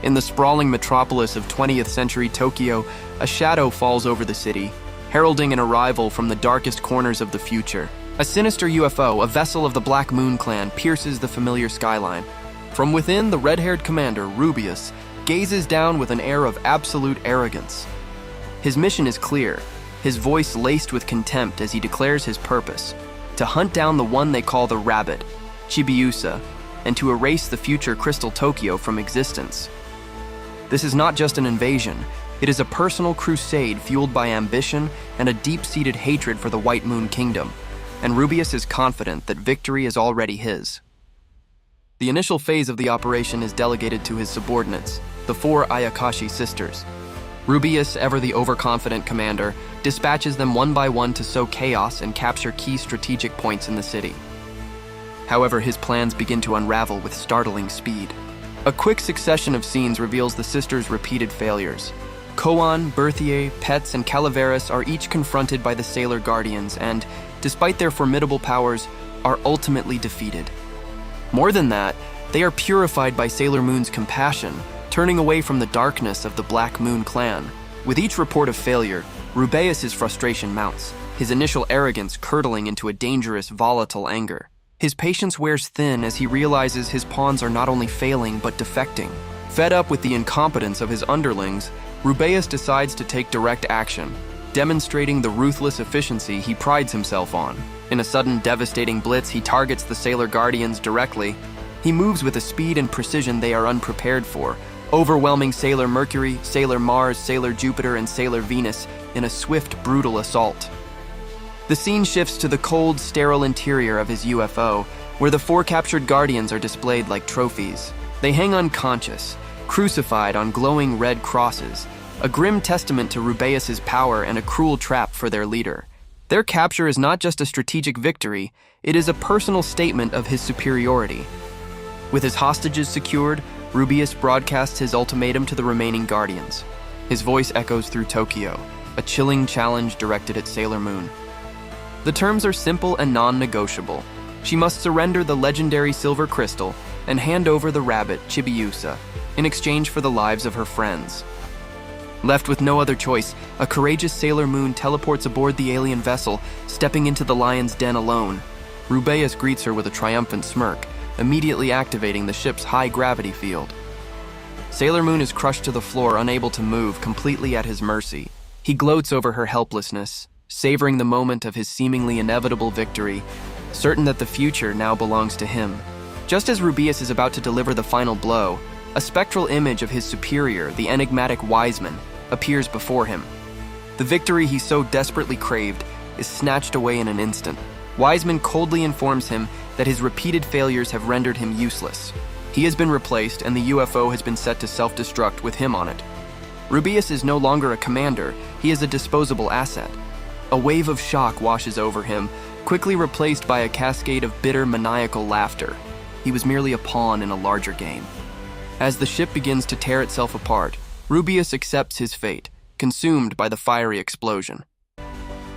In the sprawling metropolis of 20th century Tokyo, a shadow falls over the city, heralding an arrival from the darkest corners of the future. A sinister UFO, a vessel of the Black Moon clan, pierces the familiar skyline. From within, the red-haired commander, Rubeus, gazes down with an air of absolute arrogance. His mission is clear, his voice laced with contempt as he declares his purpose: to hunt down the one they call the Rabbit, Chibiusa, and to erase the future Crystal Tokyo from existence. This is not just an invasion, it is a personal crusade fueled by ambition and a deep-seated hatred for the White Moon Kingdom, and Rubeus is confident that victory is already his. The initial phase of the operation is delegated to his subordinates, the 4 Ayakashi sisters. Rubeus, ever the overconfident commander, dispatches them one by one to sow chaos and capture key strategic points in the city. However, his plans begin to unravel with startling speed. A quick succession of scenes reveals the sisters' repeated failures. Koan, Berthier, Petz, and Calaveras are each confronted by the Sailor Guardians and, despite their formidable powers, are ultimately defeated. More than that, they are purified by Sailor Moon's compassion, turning away from the darkness of the Black Moon clan. With each report of failure, Rubeus' frustration mounts, his initial arrogance curdling into a dangerous, volatile anger. His patience wears thin as he realizes his pawns are not only failing but defecting. Fed up with the incompetence of his underlings, Rubeus decides to take direct action, demonstrating the ruthless efficiency he prides himself on. In a sudden, devastating blitz, he targets the Sailor Guardians directly. He moves with a speed and precision they are unprepared for, overwhelming Sailor Mercury, Sailor Mars, Sailor Jupiter, and Sailor Venus in a swift, brutal assault. The scene shifts to the cold, sterile interior of his UFO, where the 4 captured Guardians are displayed like trophies. They hang unconscious, crucified on glowing red crosses, a grim testament to Rubeus' power and a cruel trap for their leader. Their capture is not just a strategic victory, it is a personal statement of his superiority. With his hostages secured, Rubeus broadcasts his ultimatum to the remaining Guardians. His voice echoes through Tokyo, a chilling challenge directed at Sailor Moon. The terms are simple and non-negotiable. She must surrender the legendary silver crystal and hand over the rabbit, Chibiusa, in exchange for the lives of her friends. Left with no other choice, a courageous Sailor Moon teleports aboard the alien vessel, stepping into the lion's den alone. Rubeus greets her with a triumphant smirk, immediately activating the ship's high-gravity field. Sailor Moon is crushed to the floor, unable to move, completely at his mercy. He gloats over her helplessness, savoring the moment of his seemingly inevitable victory, certain that the future now belongs to him. Just as Rubeus is about to deliver the final blow, a spectral image of his superior, the enigmatic Wiseman, appears before him. The victory he so desperately craved is snatched away in an instant. Wiseman coldly informs him that his repeated failures have rendered him useless. He has been replaced and the UFO has been set to self-destruct with him on it. Rubeus is no longer a commander, he is a disposable asset. A wave of shock washes over him, quickly replaced by a cascade of bitter, maniacal laughter. He was merely a pawn in a larger game. As the ship begins to tear itself apart, Rubeus accepts his fate, consumed by the fiery explosion.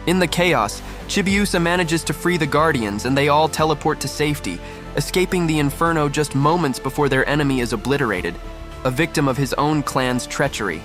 In the chaos, Chibiusa manages to free the Guardians and they all teleport to safety, escaping the inferno just moments before their enemy is obliterated, a victim of his own clan's treachery.